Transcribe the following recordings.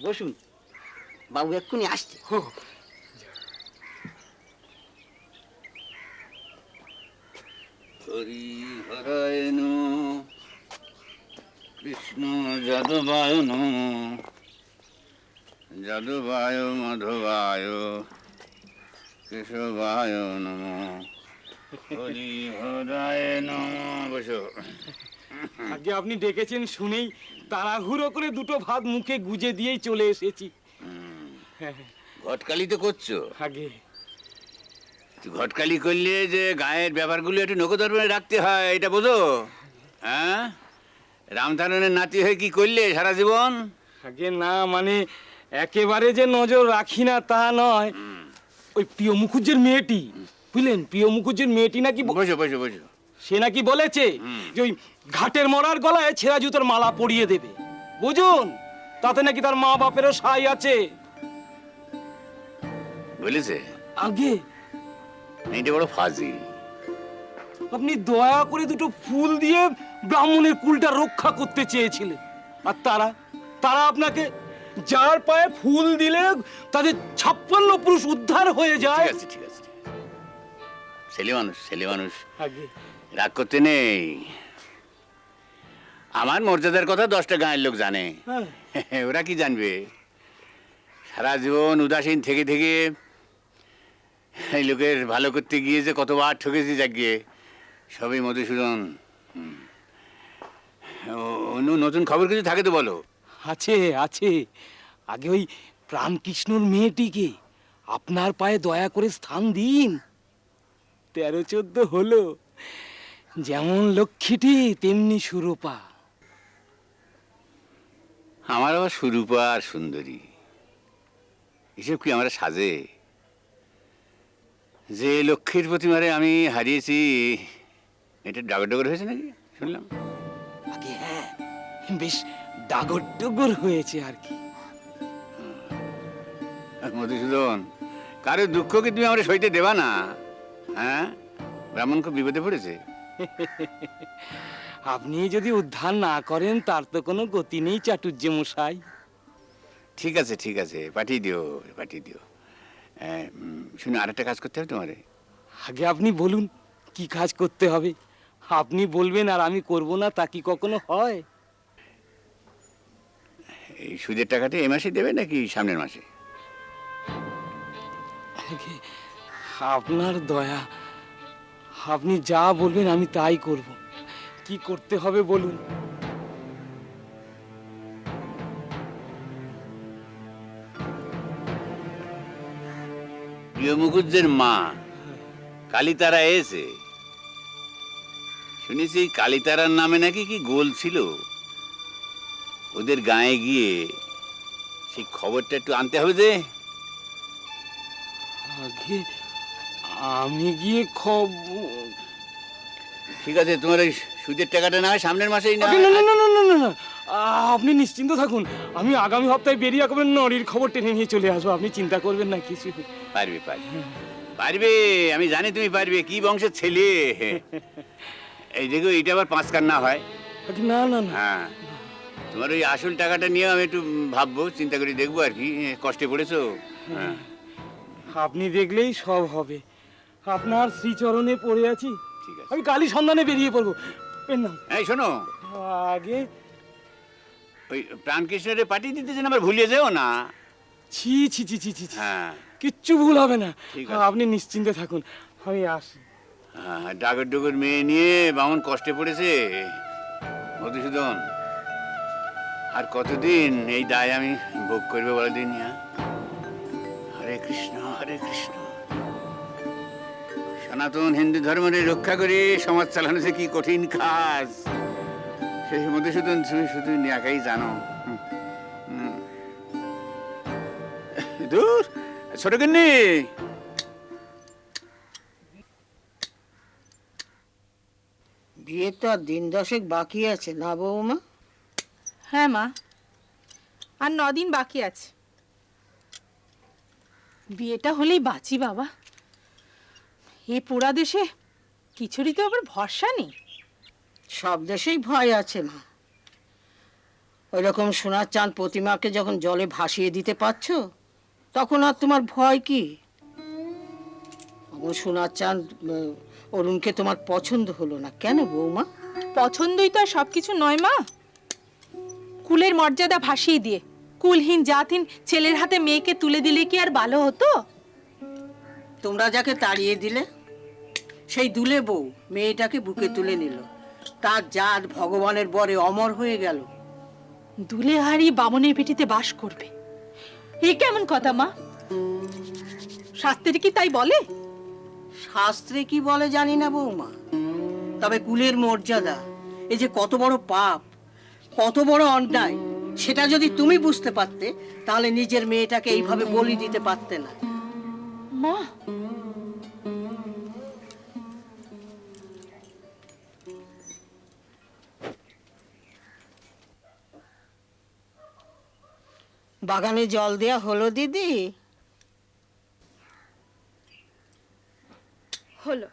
বসুন, বাবু এক্ষুনি আসছে। হরি হরায় নমঃ, কৃষ্ণ যাদবায় নমঃ, যাদবায় মাধবায় কেশবায় নমঃ, হরি হরায় নমঃ। বসো। আগে আপনি ডেকেছেন শুনেই তাড়াহুড়ো করে দুটো ভাত মুখে গুজে দিয়েই চলে এসেছি। ঘটকালি তো করছো। আগে ঘটকালি করলে যে গায়ের ব্যাপারগুলো একটু নখদর্পণে রাখতে হয়, এটা বোঝো? হ্যাঁ, রামধারণের নাতি হয়ে কি করলে সারা জীবন? আগে না, মানে একেবারে যে নজর রাখি না তা নয়। ওই প্রিয় মুখুজ্জের মেয়েটি, বুঝলেন, প্রিয় মুখুজ্জের মেয়েটি নাকি বসো বসো বসো। সে নাকি বলেছে যে ওই ঘাটের মরার গলায় ছেঁড়া জুতোর মালা পরিয়ে দেবে, বুঝুন। তাতে নাকি তার মা বাপেরও সাই আছে। বলেছে? আগে এটা বড় ফাজিল। আপনি দয়া করে দুটো ফুল দিয়ে ব্রাহ্মণের কুলটা রক্ষা করতে চেয়েছিলেন, আর তারা তারা আপনাকে যার পায়ে ফুল দিলে তাদের 56 পুরুষ উদ্ধার হয়ে যায়। ঠিক আছে ঠিক আছে, ছেলে মানুষ ছেলে মানুষ, আগে রাগ করতে নেই। আমার মর্যাদার কথা 10টা গাঁয়ের লোক জানে। হ্যাঁ, ওরা কি জানবে? সারা জীবন উদাসীন থেকে থেকে এই লোকের ভালো করতে গিয়ে যে কতবার ঠকেছি জাগিয়ে, সবই মধুসূদন। অন্য নতুন খবর কিছু থাকে তো বলো। আছে আছে। আগে ওই প্রাণকৃষ্ণর মেয়েটিকে আপনার পায়ে দয়া করে স্থান দিন। 13-14 হলো, যেমন লক্ষ্মীটি তেমনি সুরূপা। আমার আবার সুরূপা আর সুন্দরী এসব কি আমরা সাজে? যে লক্ষ্মীর প্রতিমারে আমি হারিয়েছি, এটা ডাগর হয়েছে নাকি শুনলাম? আগে হ্যাঁ, বেশ ডাগর ডগর হয়েছে আর কি। মধুসূদন, কারো দুঃখ কি তুমি আমরা সইতে দেবা না? হ্যাঁ, ব্রাহ্মণ খুব বিপদে পড়েছে। আপনি যদি উদ্ধার না করেন তার তো কোনো গতি নেই চাটুর্য মশাই। ঠিক আছে ঠিক আছে, পাঠিয়ে দিও পাঠিয়ে দিও। শুনে আরেকটা কাজ করতে হবে তোমারে। আগে আপনি বলুন কি কাজ করতে হবে। আপনি বলবেন আর আমি করব না, তা কি কখনো হয়? এই সুদের টাকাটা এই মাসে দেবে নাকি সামনের মাসে? আগে আপনার দয়া, আপনি যা বলবেন আমি তাই করব। কি করতে হবে বলুন। প্রিয় মুখুজ্জের মা কালীতারা এসে, শুনেছি এই কালীতারার নামে নাকি কি গোল ছিল। ওদের গায়ে গিয়ে সেই খবরটা একটু আনতে হবে যে। আগে আমি গিয়ে ঠিক আছে, তোমার ওই সুদের টাকাটা না হয় সামনের মাসেই না। আগে না না না না না না না, আপনি নিশ্চিন্ত থাকুন। আমি আগামী সপ্তাহে বেরিয়ে একেবারে নড়ির খবর টেনে নিয়ে চলে আসবো। আপনি চিন্তা করবেন না কিছু। পারবে পারবে পারবে, আমি জানি তুমি পারবে। কি বংশের ছেলে! এই দেখো, এটা আবার 5 কান না হয়। আগে না না না, হ্যাঁ, তোমার ওই আসল টাকাটা নিয়ে আমি একটু ভাববো, চিন্তা করে দেখবো আর কি। কষ্টে পড়েছো। হ্যাঁ, আপনি দেখলেই সব হবে। আপনার শ্রীচরণে পড়ে আছি। ঠিক আছে। আমি কালই সন্ধানে বেরিয়ে পড়বো। এর নাম এই শোনো, আগে ওই প্রাণকৃষ্ণের পাঠিয়ে দিতেছেন, আবার ভুলিয়ে যেও না। ছি ছি ছি ছি ছি ছি। হ্যাঁ কিচ্ছু ভুল হবে না। ঠিক আছে। আপনি নিশ্চিন্তে থাকুন, আমি আসি। হ্যাঁ, ডাগর ডুগর মেয়ে নিয়ে বামন কষ্টে পড়েছে। মধুসূদন, আর কতদিন এই দায় আমি ভোগ করবো বলে দিন। হরে কৃষ্ণ হরে কৃষ্ণ। সনাতন হিন্দু ধর্মের রক্ষা করে সমাজ চালানো যে কি কঠিন কাজ, সেই মধুসূদন তুমি শুধু একাই জানো। দূর ছোট কিন্নি, বিয়ে তো আর দিন 10 বাকি আছে না বৌমা? হ্যাঁ মা, আর 9 দিন বাকি আছে। বিয়েটা হলেই বাঁচি বাবা। এ পোড়া দেশে কিছুরই তো আবার ভরসা নেই। সব দেশেই ভয় আছে মা। ওই রকম সোনার চাঁদ প্রতিমাকে যখন জলে ভাসিয়ে দিতে পারছো, তখন আর তোমার ভয় কি? ও সোনার চাঁদ অরুণকে তোমার পছন্দ হলো না কেন বৌমা? পছন্দই তো আর সবকিছু নয় মা। কুলের মর্যাদা ভাসিয়ে দিয়ে কুলহীন জাতহীন ছেলের হাতে মেয়েকে তুলে দিলে কি আর ভালো হতো? তোমরা যাকে তাড়িয়ে দিলে, সেই দুলে বউ মেয়েটাকে বুকে তুলে নিল, তার জাত ভগবানের বরে অমর হয়ে গেল। দুলে হারি বামনের পেটিতে বাস করবে, এ কেমন কথা মা? শাস্ত্রে কি তাই বলে? শাস্ত্রে কি বলে জানি না বৌমা, তবে কুলের মর্যাদা, এই যে কত বড় পাপ, কত বড় অন্যায়, সেটা যদি তুমি বুঝতে পারতে, তাহলে নিজের মেয়েটাকে এইভাবে বলি দিতে পারতে না। মা, বাগানে জল দেয়া হলো দিদি? হলো।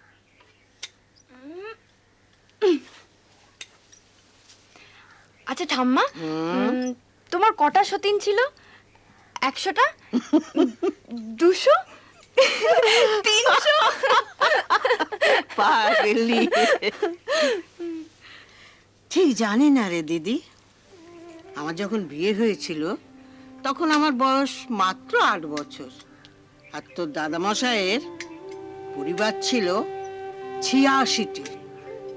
আচ্ছা ঠাম্মা, তোমার কটা সতীন ছিল? 100টা, 200, 300? পাগলি, ঠিক জানি না রে দিদি। আমার যখন বিয়ে হয়েছিল তখন আমার বয়স মাত্র 8 বছর, আর তোর দাদামশাইয়ের পরিবার ছিল 86টি,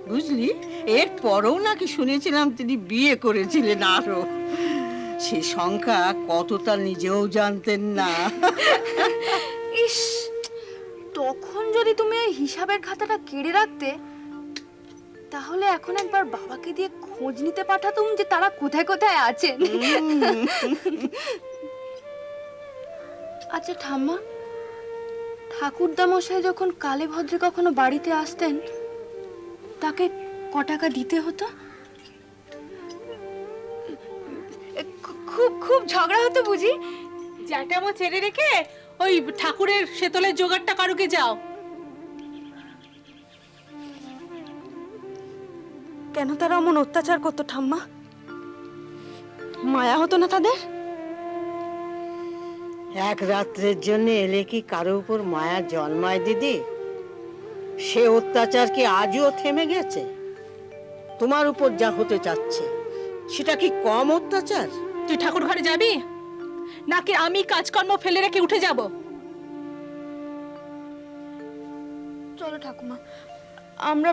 বুঝলি? এর পরেও নাকি শুনেছিলাম তিনি বিয়ে করেছিলেন আরো। সে সংখ্যা কত তা নিজেও জানতেন না। ইস, তখন যদি তুমি ওই হিসাবের খাতাটা কেড়ে রাখতে, তাহলে এখন একবার বাবাকে দিয়ে খোঁজ নিতে পাঠাতুম যে তারা কোথায় কোথায় আছেন। আচ্ছা ঠাম্মা, ঠাকুরদা মশাই যখন কালে ভদ্রে কখনো বাড়িতে আসতেন, তাকে ক টাকা দিতে হতো? খুব খুব ঝগড়া হতো বুঝি? জ্যাঠামো ছেড়ে রেখে ওই ঠাকুরের সেতলের জোগাড়টা কারুকে যাও। কেন তারা অমন অত্যাচার করতো ঠাম্মা? মায়া হতো না তাদের? এক রাত্রের জন্য এলে কি কারো উপর মায়া জন্মায় দিদি? সে অত্যাচার কি আজও থেমে গেছে? তোমার উপর যা হতে চাচ্ছে সেটা কি কম অত্যাচার? তুই ঠাকুর ঘরে যাবি নাকি আমি কাজকর্ম ফেলে রেখে উঠে যাব? চলো ঠাকুমা, আমরা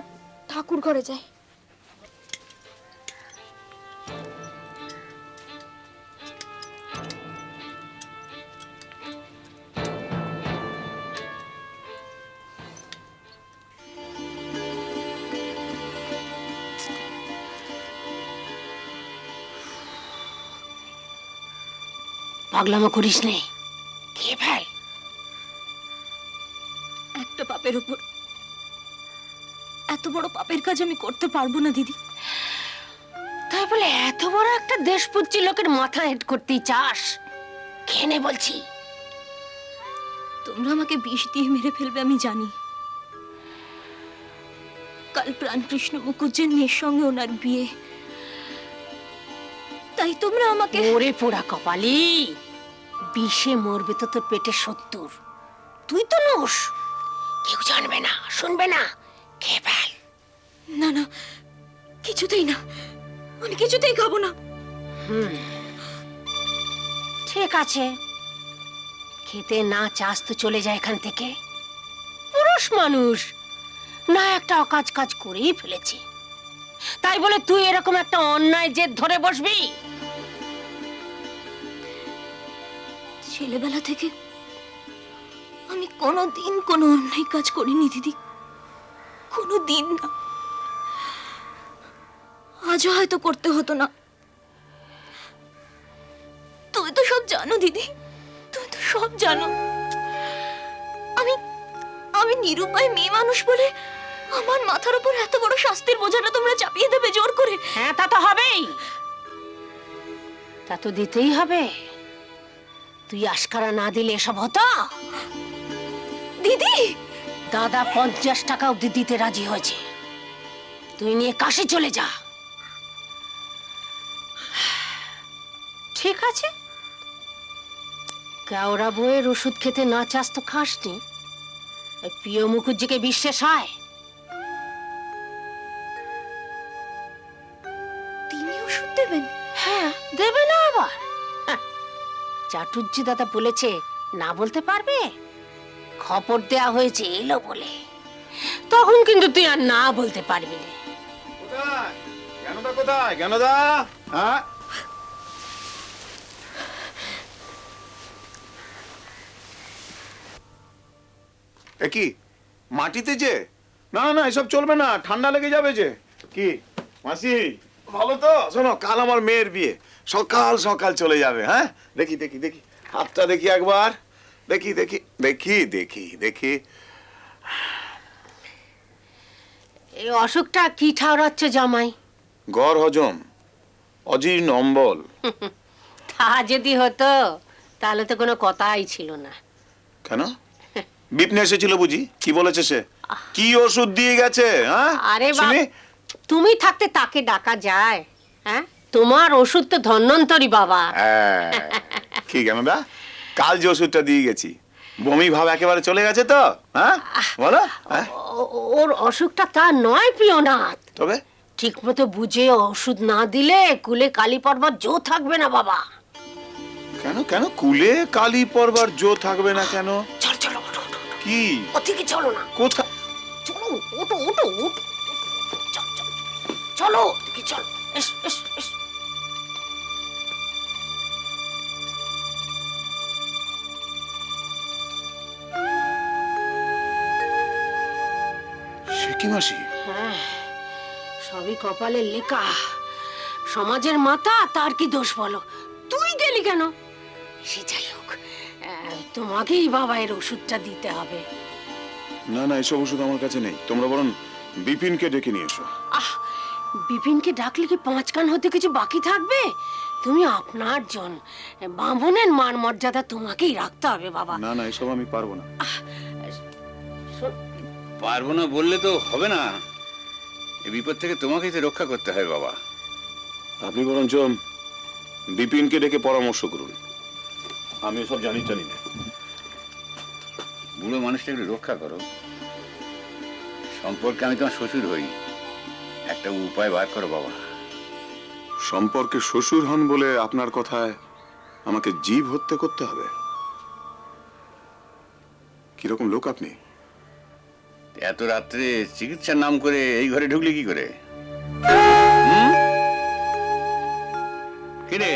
ঠাকুর ঘরে যাই। পাগলামো করিস নে, খেয়ে ফেল। একটা পাপের উপর এত বড় পাপের কাজ আমি করতে পারবো না দিদি। তাই বলে এত বড় একটা দেশপুজ্জি লোকের মাথা হেড করতেই চাস? খেয়ে নে বলছি। তোমরা আমাকে বিষ দিয়ে মেরে ফেলবে আমি জানি। কাল প্রাণকৃষ্ণ মুখুজ্জের মেয়ের সঙ্গে ওনার বিয়ে, তাই তোমরা আমাকে... ওরে পোড়া কপালি, বিষে মরবে তো তোর পেটে 70, তুই তো নোস। কেউ জানবে না, শুনবে না, খেয়ে ফেল। না না, কিছুতেই না, আমি কিছুতেই খাবো না। ঠিক আছে, খেতে না চাস তো চলে যায় এখান থেকে। পুরুষ মানুষ না একটা অকাজ কাজ করেই ফেলেছে, তাই বলে তুই এরকম একটা অন্যায় জেদ ধরে বসবি? ছেলেবেলা থেকে আমি কোনোদিন কোনো অন্যায় কাজ করিনি দিদি, কোনোদিন না। আজও হয়তো করতে হতো না। তুমি তো সব জানো দিদি, তুমি তো সব জানো। আমি আমি নিরুপায় মেয়ে মানুষ বলে আমার মাথার উপর এত বড় শাস্তির বোঝাটা তোমরা চাপিয়ে দেবে জোর করে। হ্যাঁ, তা তো হবেই, তা তো দিতেই হবে। তুই আশকারা না দিলে এসব হতো? দিদি, দাদা 50 টাকা অব্দি দিতে রাজি হয়েছে, তুই নিয়ে কাশি চলে যা। ঠিক আছে, কেওড়া বইয়ের ওষুধ খেতে না চাস তো খাসনি। ওই প্রিয় মুখুজ্জিকে বিশ্বাস হয়? তিনি ওষুধ দেবেন? হ্যাঁ, দেবে না আবার? হ্যাঁ, চাটুর্জি দাদা বলেছে না বলতে পারবে? খবর দেয়া হয়েছে এলো বলে, তখন কিন্তু তুই আর না বলতে পারবি না। কোথায় জ্ঞানদা? কোথায় জ্ঞানদা? হ্যাঁ, এ কি মাটিতে যে? না না না, এসব চলবে না, ঠান্ডা লেগে যাবে যে। কি মাসি, ভালো তো? শোনো, কাল আমার মেয়ের বিয়ে, সকাল সকাল চলে যাবে। হ্যাঁ, দেখি দেখি দেখি হাতটা দেখি একবার, দেখি দেখি দেখি দেখি দেখি। এই অসুখটা কি ঠাউরাচ্ছে জামাই? গড় হজম, অজীর্ণ অম্বল। তা যদি হতো তাহলে তো কোনো কথাই ছিল না। কেন? বিপনে এসেছিল বুঝি? কি বলেছে সে? কি ওষুধ দিয়ে গেছে? হ্যাঁ, আরে বাপ, শুনি। তুমি থাকতে তাকে ডাকা যায়? হ্যাঁ, তোমার ওষুধ তো ধন্বন্তরী বাবা। হ্যাঁ, কি জ্ঞানদা, কাল যে ওষুধটা দিয়ে গেছি, বমি ভাব একেবারে চলে গেছে তো? হ্যাঁ বলো। হ্যাঁ, ওর অসুখটা তা নয় প্রিয়নাথ। তবে ঠিক মতো বুঝে ওষুধ না দিলে কুলে কালী পর্বত জো থাকবে না বাবা। কেন কেন কুলে কালি পড়বার জো থাকবে না কেন? চল চলো, ওঠো ওঠো, কি? ওদিকে চলো না, কোথা? চলো, ওঠো ওঠো ওঠো, চল চল চলো, ওদিকে চলো, এস এস এস। সে কি মাসি? হ্যাঁ, সবই কপালের লেখা। সমাজের মাথা, তার কি দোষ বলো? তুই গেলি কেন? সে যাই হোক, তোমাকেই বাবা এর ওষুধটা দিতে হবে। না না, এসব ওষুধ আমার কাছে নেই, তোমরা বরং বিপিনকে ডেকে নিয়ে এসো। আহ, বিপিনকে ডাকলে কি পাঁচ কান হতে কিছু বাকি থাকবে? তুমি আপনার জন, বামনের মান মর্যাদা তোমাকেই রাখতে হবে বাবা। না না, এসব আমি পারবো না। পারবো না বললে তো হবে না, এই বিপদ থেকে তোমাকেই তো রক্ষা করতে হয় বাবা। আপনি বরঞ্চ বিপিনকে ডেকে পরামর্শ করুন, আমি এসব জানি না। বুড়ো মানুষটা একটু রক্ষা করো। সম্পর্কে আমি তোমার শ্বশুর হই, একটা উপায় বার করো বাবা। সম্পর্কে শ্বশুর হন বলে আপনার কথায় আমাকে জীব হত্যা করতে হবে? কিরকম লোক আপনি? এত রাত্রে চিকিৎসার নাম করে এই ঘরে ঢুকলি কি করে? কিরে,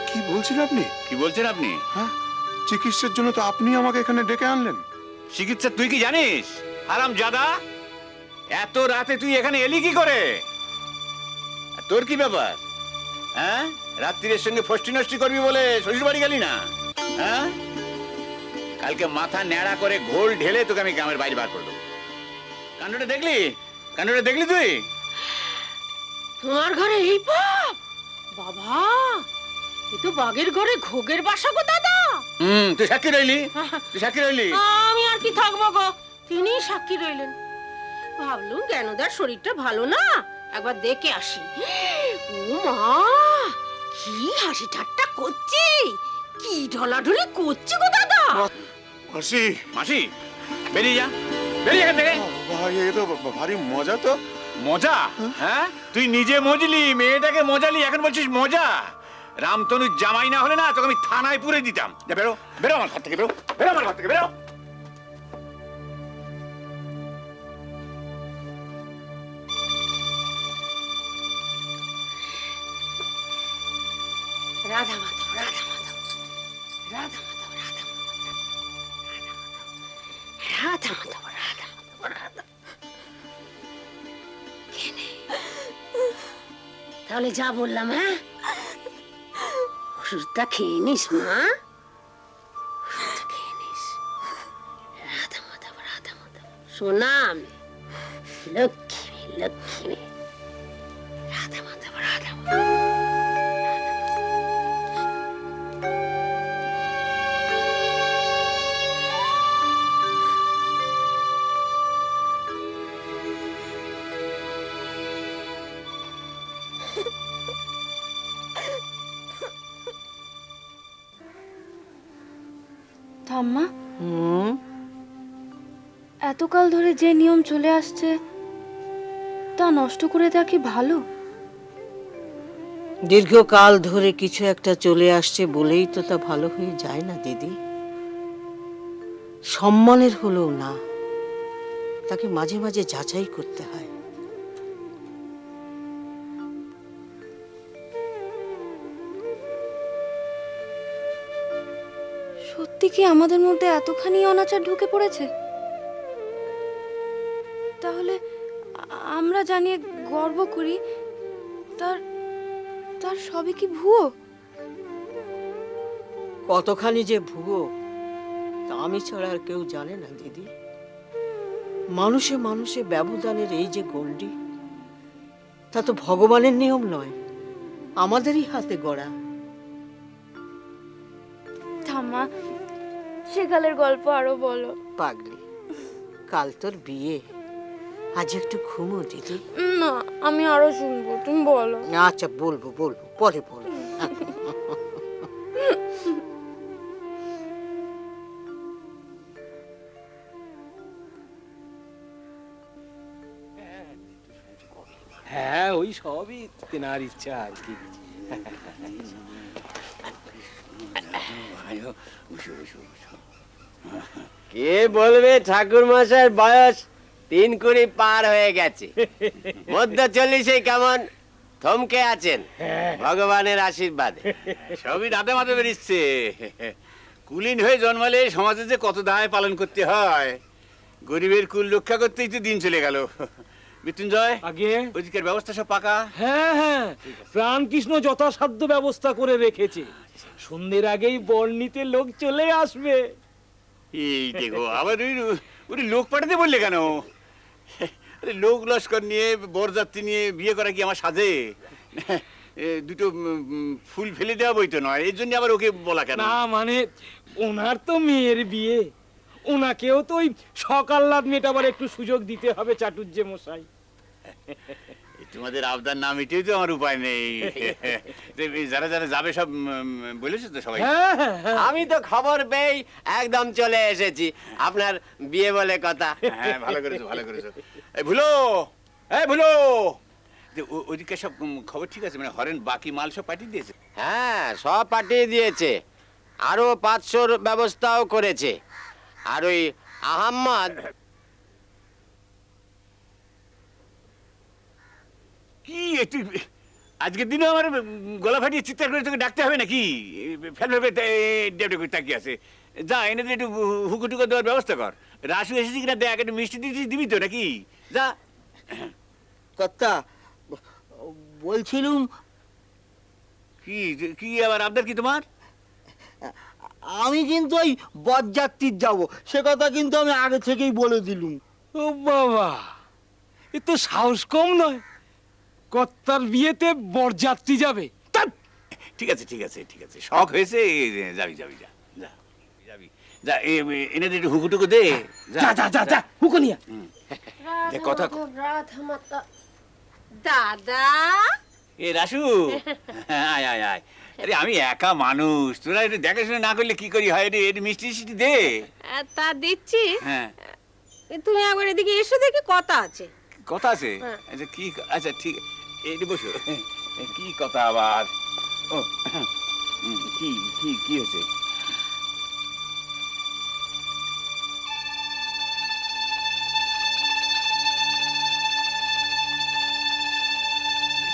কি বলছেন আপনি? কি বলছেন আপনি? হ্যাঁ, চিকিৎসার জন্য তো আপনি আমাকে এখানে ডেকে আনলেন। চিকিৎসা তুই কি জানিস? আরাম জাদা, এত রাতে তুই এখানে এলি কি করে? আর তোর কি ব্যাপার? হ্যাঁ, রাত্রির সঙ্গে ফষ্টি নষ্টি করবি বলে শ্বশুর বাড়ি গেলি না? হ্যাঁ, কালকে মাথা ন্যাড়া করে ঘোল ঢেলে তোকে আমি গ্রামের বাইরে বার করে দেবো। কাণ্ডটা দেখলি? কাণ্ডটা দেখলি তুই? তোমার ঘরে এই পাপ? বাবা, এ তো বাঘের ঘরে ঘোগের বাসা গো দাদা। তুই সাক্ষী রইলি, তুই সাক্ষী রইলি। আমি আর কি থাকবো গো, তিনি সাক্ষী রইলেন। ভাবলুম জ্ঞানদার শরীরটা ভালো না, একবার দেখে আসি। ও মা, কি হাসি ঠাট্টা করছি, কি ঢলাঢলি করছি গো দাদা। মাসি, মাসি, বেরিয়ে যা, বেরিয়ে এখান থেকে। ভাই, এ তো ভারী মজা তো। মজা? হ্যাঁ, তুই নিজে মজলি, মেয়েটাকে মজালি, এখন বলছিস মজা? রামতনুর জামাই না হলে না তোকে আমি থানায় পুরে দিতাম। যা বেরো, বেরো আমার ঘর থেকে, বেরো, বেরো আমার ঘর থেকে, বেরো। রাধা মাধব, রাধা মাধব, রাধা মাধব, রাধা মাধব, রাধা মাধব, রাধা মাধব, রাধা। তাহলে যা বললাম, হ্যাঁ, ওষুধটা খেয়ে নিস মা, ওষুধটা খেয়ে নিস। রাধা মাধব, রাধা মাধব, সোনা আমি, লক্ষ্মী লক্ষ্মী, রাধা মাধব, রাধা মাধব। ঠাম্মা, হুম, এতকাল ধরে যে নিয়ম চলে আসছে তা নষ্ট করে দেওয়া কি ভালো? দীর্ঘকাল ধরে কিছু একটা চলে আসছে বলেই তো তা ভালো হয়ে যায় না দিদি। সম্মানের হলেও না, তাকে মাঝে মাঝে যাচাই করতে হয়। সত্যি কি আমাদের মধ্যে এতখানি অনাচার ঢুকে পড়েছে? তাহলে আমরা জানিয়ে গর্ব করি, তার তার সবই কি ভুয়ো? কতখানি যে ভুয়ো তা আমি ছাড়া আর কেউ জানে না দিদি। মানুষে মানুষে ব্যবধানের এই যে গণ্ডি, তা তো ভগবানের নিয়ম নয়, আমাদেরই হাতে গড়া। ঠাম্মা, সেকালের গল্প আরো বলো। পাগলি, কাল তোর বিয়ে, আজ একটু ঘুমো দিদি। না, আমি আরো শুনবো, তুমি বলো। আচ্ছা বলবো বলবো, পরে বলবো। হ্যাঁ, ওই সবই তেনার ইচ্ছা আর কি। কে বলবে ঠাকুর মশাইয়ের বয়স 3 পার হয়ে গেছে, মধ্য 40-এ কেমন থমকে আছেন ভগবানের আশীর্বাদে। সবই রাতে মাথা বেরিচ্ছে। কুলীন হয়ে জন্মালে সমাজে যে কত দায় পালন করতে হয়, গরিবের কুল রক্ষা করতেই তো দিন চলে গেল। মৃত্যুঞ্জয়, আগে ওদিকের ব্যবস্থা সব পাকা? হ্যাঁ হ্যাঁ, প্রাণকৃষ্ণ যথাসাধ্য ব্যবস্থা করে রেখেছে। সন্ধ্যের আগেই বর নিতে লোক চলে আসবে। এই দেখো, আবার ওই লোক পাঠাতে বললে কেন? আরে লোক লস্কর নিয়ে বরযাত্রী নিয়ে বিয়ে করা কি আমার সাজে? দুটো ফুল ফেলে দেওয়া বই তো নয়, এই জন্য আবার ওকে বলা কেন? না মানে, ওনার তো মেয়ের বিয়ে, ওনাকেও তো ওই সকাল্লাদ মেটাবার একটু সুযোগ দিতে হবে চাটুর্যে মশাই। তোমাদের আবদার নাম এটাই তো আমার উপায় নেই। যারা যারা যাবে সব বলেছো তো সবাই? হ্যাঁ হ্যাঁ হ্যাঁ। আমি তো খবর পেয়ে একদম চলে এসেছি, আপনার বিয়ে বলে কথা। হ্যাঁ, ভালো করেছো ভালো করেছো। এই ভুলো, এই ভুলো, ওদিকে সব খবর ঠিক আছে? মানে হরেন বাকি মাল সব পাঠিয়ে দিয়েছে? হ্যাঁ, সব পাঠিয়ে দিয়েছে, আরো 500-র ব্যবস্থাও করেছে। আর ওই আহম্মদ কি একটু আজকের দিনে আমার গলা ফাটিয়ে চিৎকার করে তোকে ডাকতে হবে নাকি? ফেল ফেলবে ডেবডে করে তাকিয়ে আছে। যা, এনে দিয়ে একটু হুকুটুকু দেওয়ার ব্যবস্থা কর। রাসু এসেছি কিনা দেখ, একটু মিষ্টি টিষ্টি দিবি তো নাকি? যা। কর্তা বলছিলুম, কি কি আবার আবদার কি তোমার? আমি কিন্তু ওই বরযাত্রীর যাব, সে কথা কিন্তু আমি আগে থেকেই বলে দিলুম। ও বাবা, এ তো সাহস কম নয়, কর্তার বিয়েতে বরযাত্রী যাবে। ঠিক আছে ঠিক আছে ঠিক আছে, শখ হয়েছে, যাবি যাবি, যা যা যাবি যা, এনে দিয়ে একটু হুকুটুকু দে। যা যা যা যা, হুকনিয়া। কথা দাদা, এ রাসু, আয় আয় আয়। আরে আমি একা মানুষ, তোরা একটু দেখাশোনা না করলে কি করি হয় রে? একটু মিষ্টি মিষ্টি দে। তা দিচ্ছি। হ্যাঁ, তুমি একবার এদিকে এসে দেখি কথা আছে। কথা আছে? আচ্ছা কি, আচ্ছা ঠিক, এইটি বসো। কি কথা আবার? ও কি কি কি হয়েছে?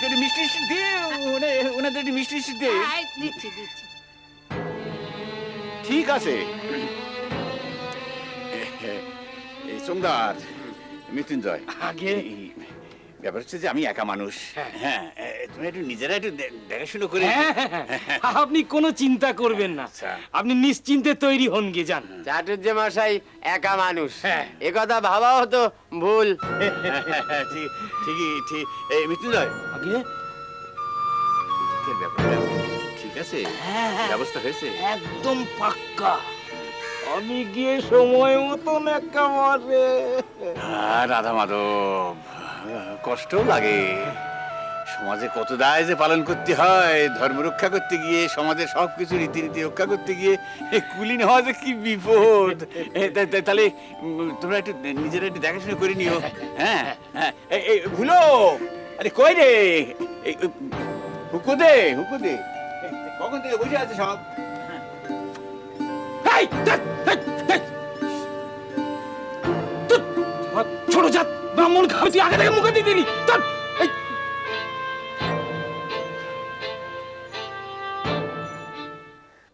একটু মিষ্টি মিষ্টি দে, ওনাদের একটু মিষ্টি মিষ্টি দে। দিচ্ছি দিচ্ছি। ঠিক আছে। এই সোমদার, মৃত্যুঞ্জয়, আগে ব্যাপার হচ্ছে যে আমি একা মানুষ। হ্যাঁ, তুমি একটু নিজেরা একটু দেখাশুনো করে। হ্যাঁ, আপনি কোনো চিন্তা করবেন না, আচ্ছা। আপনি নিশ্চিন্তে তৈরি হন গে যান। চাটুর্য মশাই একা মানুষ, হ্যাঁ। এ কথা ভাবাও তো ভুল। ঠিকই ঠিক। এই মৃত্যুঞ্জয়, আগে এর ব্যাপারটা ঠিক আছে? ব্যবস্থা হয়েছে? একদম পাক্কা, আমি গিয়ে সময় মতন একেবারে। রাধা মাধব, কষ্ট লাগে, সমাজে কত দায় যে পালন করতে হয়, ধর্ম রক্ষা করতে গিয়ে, সমাজের সবকিছু রীতিনীতি রক্ষা করতে গিয়ে কুলীন হওয়া যে কি বিপদ। তাহলে তোমরা একটু নিজেরা একটু দেখাশোনা করে নিও। হ্যাঁ হ্যাঁ, এই ভুলো, আরে কই রে, হুকো দে, হুকো দে, কখন থেকে বসে আছে সব। এই, ধ্যাৎ, ধ্যাৎ, ধ্যাৎ। ছোট জাত ব্রাহ্মণ খাওয়া তুই আগে থেকে মুখে দিয়ে দিলি।